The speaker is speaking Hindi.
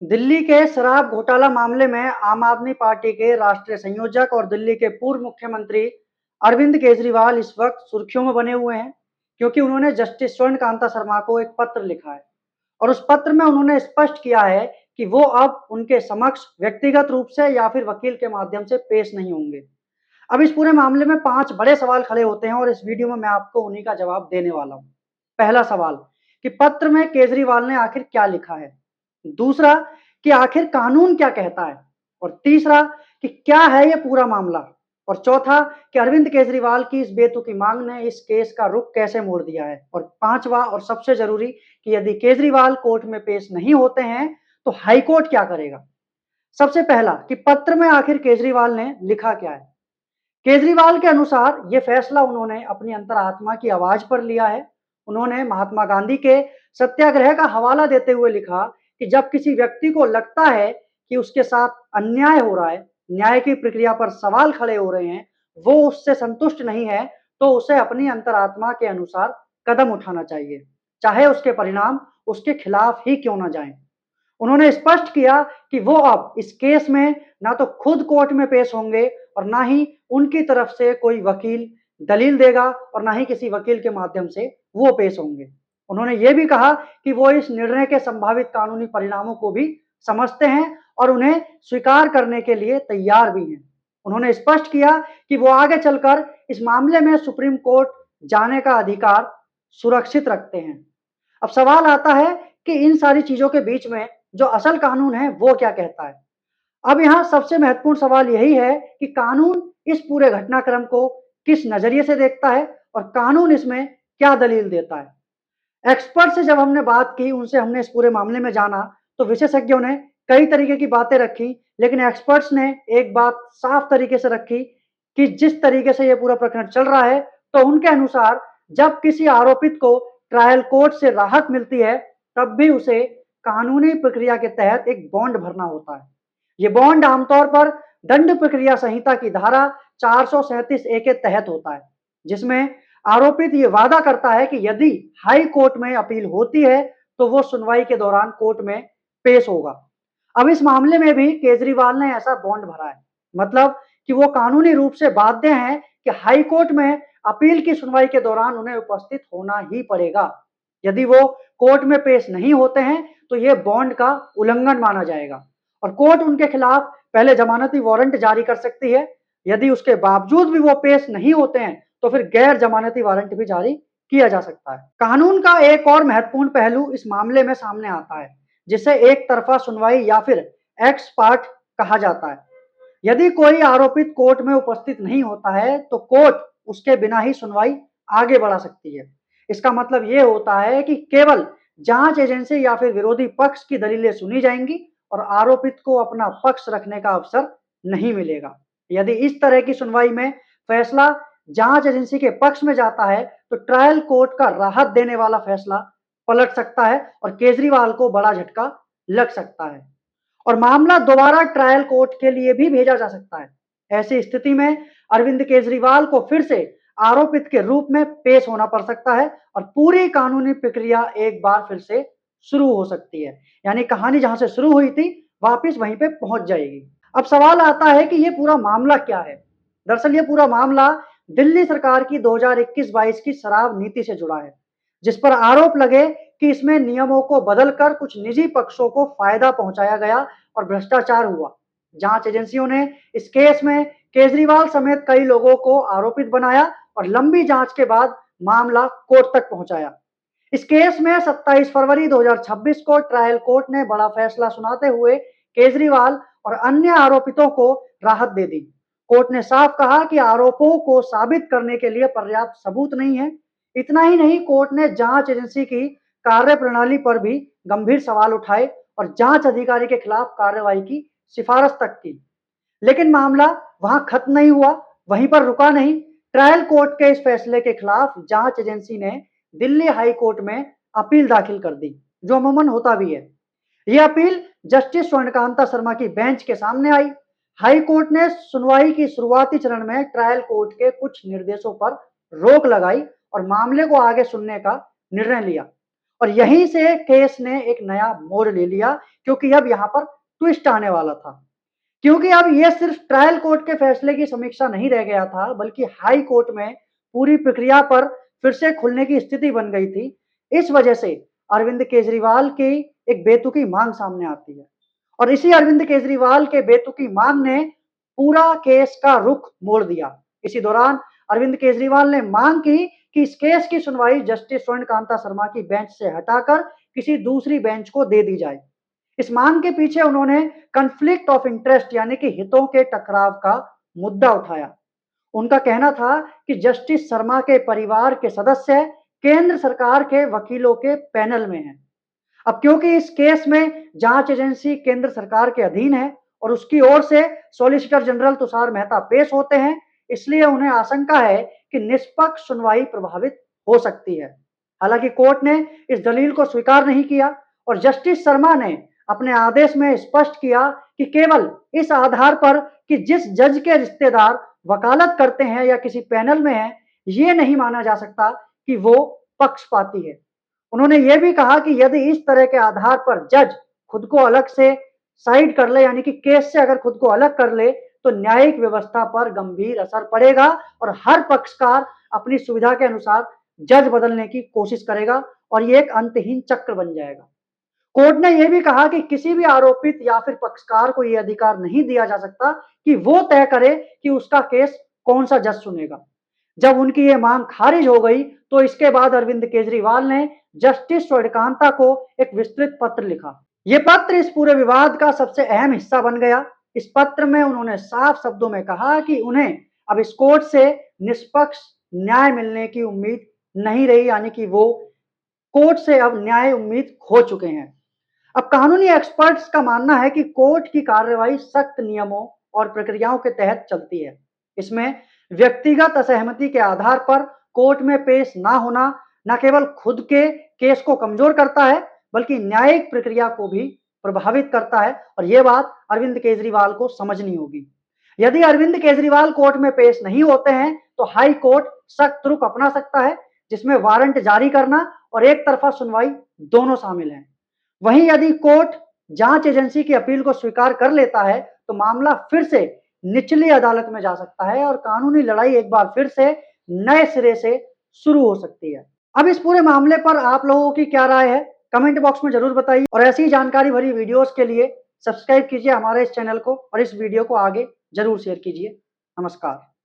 दिल्ली के शराब घोटाला मामले में आम आदमी पार्टी के राष्ट्रीय संयोजक और दिल्ली के पूर्व मुख्यमंत्री अरविंद केजरीवाल इस वक्त सुर्खियों में बने हुए हैं, क्योंकि उन्होंने जस्टिस स्वर्ण कांता शर्मा को एक पत्र लिखा है और उस पत्र में उन्होंने स्पष्ट किया है कि वो अब उनके समक्ष व्यक्तिगत रूप से या फिर वकील के माध्यम से पेश नहीं होंगे। अब इस पूरे मामले में 5 बड़े सवाल खड़े होते हैं और इस वीडियो में मैं आपको उन्हीं का जवाब देने वाला हूँ। पहला सवाल कि पत्र में केजरीवाल ने आखिर क्या लिखा है? दूसरा कि आखिर कानून क्या कहता है? और तीसरा कि क्या है ये पूरा मामला? और चौथा कि अरविंद केजरीवाल की इस बेतुकी मांग ने इस केस का रुख कैसे मोड़ दिया है? और पांचवा और सबसे जरूरी कि यदि केजरीवाल कोर्ट में पेश नहीं होते हैं तो हाई कोर्ट क्या करेगा? सबसे पहला कि पत्र में आखिर केजरीवाल ने लिखा क्या है? केजरीवाल के अनुसार ये फैसला उन्होंने अपनी अंतरात्मा की आवाज पर लिया है। उन्होंने महात्मा गांधी के सत्याग्रह का हवाला देते हुए लिखा कि जब किसी व्यक्ति को लगता है कि उसके साथ अन्याय हो रहा है, न्याय की प्रक्रिया पर सवाल खड़े हो रहे हैं, वो उससे संतुष्ट नहीं है, तो उसे अपनी अंतरात्मा के अनुसार कदम उठाना चाहिए, चाहे उसके परिणाम उसके खिलाफ ही क्यों ना जाएं। उन्होंने स्पष्ट किया कि वो अब इस केस में ना तो खुद कोर्ट में पेश होंगे और ना ही उनकी तरफ से कोई वकील दलील देगा और ना ही किसी वकील के माध्यम से वो पेश होंगे। उन्होंने ये भी कहा कि वो इस निर्णय के संभावित कानूनी परिणामों को भी समझते हैं और उन्हें स्वीकार करने के लिए तैयार भी हैं। उन्होंने स्पष्ट किया कि वो आगे चलकर इस मामले में सुप्रीम कोर्ट जाने का अधिकार सुरक्षित रखते हैं। अब सवाल आता है कि इन सारी चीजों के बीच में जो असल कानून है वो क्या कहता है। अब यहाँ सबसे महत्वपूर्ण सवाल यही है कि कानून इस पूरे घटनाक्रम को किस नजरिए से देखता है और कानून इसमें क्या दलील देता है। एक्सपर्ट से जब हमने बात की, उनसे हमने इस पूरे मामले में जाना, तो विशेषज्ञों ने कई तरीके की बातें रखी, लेकिन एक्सपर्ट्स ने एक बात साफ तरीके से रखी कि जिस तरीके से ये पूरा प्रकरण चल रहा है, तो उनके अनुसार जब किसी आरोपित को ट्रायल कोर्ट से राहत मिलती है, तब भी उसे कानूनी प्रक्रिया के तहत एक बॉन्ड भरना होता है। ये बॉन्ड आमतौर पर दंड प्रक्रिया संहिता की धारा 437 ए के तहत होता है, जिसमें आरोपित ये वादा करता है कि यदि हाई कोर्ट में अपील होती है तो वो सुनवाई के दौरान कोर्ट में पेश होगा। अब इस मामले में भी केजरीवाल ने ऐसा बॉन्ड भरा है, मतलब कि वो कानूनी रूप से बाध्य हैं कि हाई कोर्ट में अपील की सुनवाई के दौरान उन्हें उपस्थित होना ही पड़ेगा। यदि वो कोर्ट में पेश नहीं होते हैं तो ये बॉन्ड का उल्लंघन माना जाएगा और कोर्ट उनके खिलाफ पहले जमानती वारंट जारी कर सकती है। यदि उसके बावजूद भी वो पेश नहीं होते हैं तो फिर गैर जमानती वारंट भी जारी किया जा सकता है। कानून का एक और महत्वपूर्ण पहलू इस मामले में सामने आता है, जिसे एक तरफा सुनवाई या फिर एक्स पार्ट कहा जाता है। यदि कोई आरोपित कोर्ट में उपस्थित नहीं होता है तो कोर्ट उसके बिना ही सुनवाई आगे बढ़ा सकती है। इसका मतलब यह होता है कि केवल जांच एजेंसी या फिर विरोधी पक्ष की दलीलें सुनी जाएंगी और आरोपित को अपना पक्ष रखने का अवसर नहीं मिलेगा। यदि इस तरह की सुनवाई में फैसला जांच एजेंसी के पक्ष में जाता है तो ट्रायल कोर्ट का राहत देने वाला फैसला पलट सकता है और केजरीवाल को बड़ा झटका लग सकता है और मामला दोबारा ट्रायल कोर्ट के लिए भी भेजा जा सकता है। ऐसी स्थिति में अरविंद केजरीवाल को फिर से आरोपित के रूप में पेश होना पड़ सकता है और पूरी कानूनी प्रक्रिया एक बार फिर से शुरू हो सकती है, यानी कहानी जहां से शुरू हुई थी वापस वहीं पे पहुंच जाएगी। अब सवाल आता है कि ये पूरा मामला क्या है। दरअसल ये पूरा मामला दिल्ली सरकार की 2021-22 की शराब नीति से जुड़ा है, जिस पर आरोप लगे कि इसमें नियमों को बदलकर कुछ निजी पक्षों को फायदा पहुंचाया गया और भ्रष्टाचार हुआ। जांच एजेंसियों ने इस केस में केजरीवाल समेत कई लोगों को आरोपित बनाया और लंबी जांच के बाद मामला कोर्ट तक पहुंचाया। इस केस में 27 फरवरी 2026 को ट्रायल कोर्ट ने बड़ा फैसला सुनाते हुए केजरीवाल और अन्य आरोपितों को राहत दे दी। कोर्ट ने साफ कहा कि आरोपों को साबित करने के लिए पर्याप्त सबूत नहीं है। इतना ही नहीं, कोर्ट ने जांच एजेंसी की कार्यप्रणाली पर भी गंभीर सवाल उठाए और जांच अधिकारी के खिलाफ कार्रवाई की सिफारिश तक की। लेकिन मामला वहां खत्म नहीं हुआ, वहीं पर रुका नहीं। ट्रायल कोर्ट के इस फैसले के खिलाफ जांच एजेंसी ने दिल्ली हाई कोर्ट में अपील दाखिल कर दी, जो अमूमन होता भी है। यह अपील जस्टिस स्वर्णकांता शर्मा की बेंच के सामने आई। हाई कोर्ट ने सुनवाई की शुरुआती चरण में ट्रायल कोर्ट के कुछ निर्देशों पर रोक लगाई और मामले को आगे सुनने का निर्णय लिया। और यहीं से केस ने एक नया मोड़ ले लिया, क्योंकि अब यहाँ पर ट्विस्ट आने वाला था। क्योंकि अब ये सिर्फ ट्रायल कोर्ट के फैसले की समीक्षा नहीं रह गया था, बल्कि हाई कोर्ट में पूरी प्रक्रिया पर फिर से खुलने की स्थिति बन गई थी। इस वजह से अरविंद केजरीवाल की एक बेतुकी मांग सामने आती है, और इसी अरविंद केजरीवाल के बेतुकी मांग ने पूरा केस का रुख मोड़ दिया। इसी दौरान अरविंद केजरीवाल ने मांग की कि इस केस की सुनवाई जस्टिस स्वर्णकांता शर्मा की बेंच से हटाकर किसी दूसरी बेंच को दे दी जाए। इस मांग के पीछे उन्होंने कॉन्फ्लिक्ट ऑफ इंटरेस्ट यानी कि हितों के टकराव का मुद्दा उठाया। उनका कहना था कि जस्टिस शर्मा के परिवार के सदस्य केंद्र सरकार के वकीलों के पैनल में हैं। अब क्योंकि इस केस में जांच एजेंसी केंद्र सरकार के अधीन है और उसकी ओर से सॉलिसिटर जनरल तुषार मेहता पेश होते हैं, इसलिए उन्हें आशंका है कि निष्पक्ष सुनवाई प्रभावित हो सकती है। हालांकि कोर्ट ने इस दलील को स्वीकार नहीं किया और जस्टिस शर्मा ने अपने आदेश में स्पष्ट किया कि केवल इस आधार पर कि जिस जज के रिश्तेदार वकालत करते हैं या किसी पैनल में हैं, ये नहीं माना जा सकता कि वो पक्षपाती है। उन्होंने ये भी कहा कि यदि इस तरह के आधार पर जज खुद को अलग से साइड कर ले, यानी कि केस से अगर खुद को अलग कर ले, तो न्यायिक व्यवस्था पर गंभीर असर पड़ेगा और हर पक्षकार अपनी सुविधा के अनुसार जज बदलने की कोशिश करेगा और ये एक अंतहीन चक्र बन जाएगा। कोर्ट ने यह भी कहा कि किसी भी आरोपित या फिर पक्षकार को यह अधिकार नहीं दिया जा सकता कि वो तय करे कि उसका केस कौन सा जज सुनेगा। जब उनकी ये मांग खारिज हो गई, तो इसके बाद अरविंद केजरीवाल ने जस्टिस सूर्यकांता को एक विस्तृत पत्र लिखा। ये पत्र इस पूरे विवाद का सबसे अहम हिस्सा बन गया। इस पत्र में उन्होंने साफ शब्दों में कहा कि उन्हें अब इस कोर्ट से निष्पक्ष न्याय मिलने की उम्मीद नहीं रही, यानी कि वो कोर्ट से अब न्याय उम्मीद खो चुके हैं। अब कानूनी एक्सपर्ट्स का मानना है कि कोर्ट की कार्रवाई सख्त नियमों और प्रक्रियाओं के तहत चलती है। इसमें व्यक्तिगत असहमति के आधार पर कोर्ट में पेश ना होना न केवल खुद के केस को कमजोर करता है, बल्कि न्यायिक प्रक्रिया को भी प्रभावित करता है, और यह बात अरविंद केजरीवाल को समझनी होगी। यदि अरविंद केजरीवाल कोर्ट में पेश नहीं होते हैं, तो हाई कोर्ट सख्त रुख अपना सकता है, जिसमें वारंट जारी करना और एक तरफा सुनवाई दोनों शामिल हैं। वहीं यदि कोर्ट जांच एजेंसी की अपील को स्वीकार कर लेता है, तो मामला फिर से निचली अदालत में जा सकता है और कानूनी लड़ाई एक बार फिर से नए सिरे से शुरू हो सकती है। अब इस पूरे मामले पर आप लोगों की क्या राय है, कमेंट बॉक्स में जरूर बताइए, और ऐसी जानकारी भरी वीडियोस के लिए सब्सक्राइब कीजिए हमारे इस चैनल को और इस वीडियो को आगे जरूर शेयर कीजिए। नमस्कार।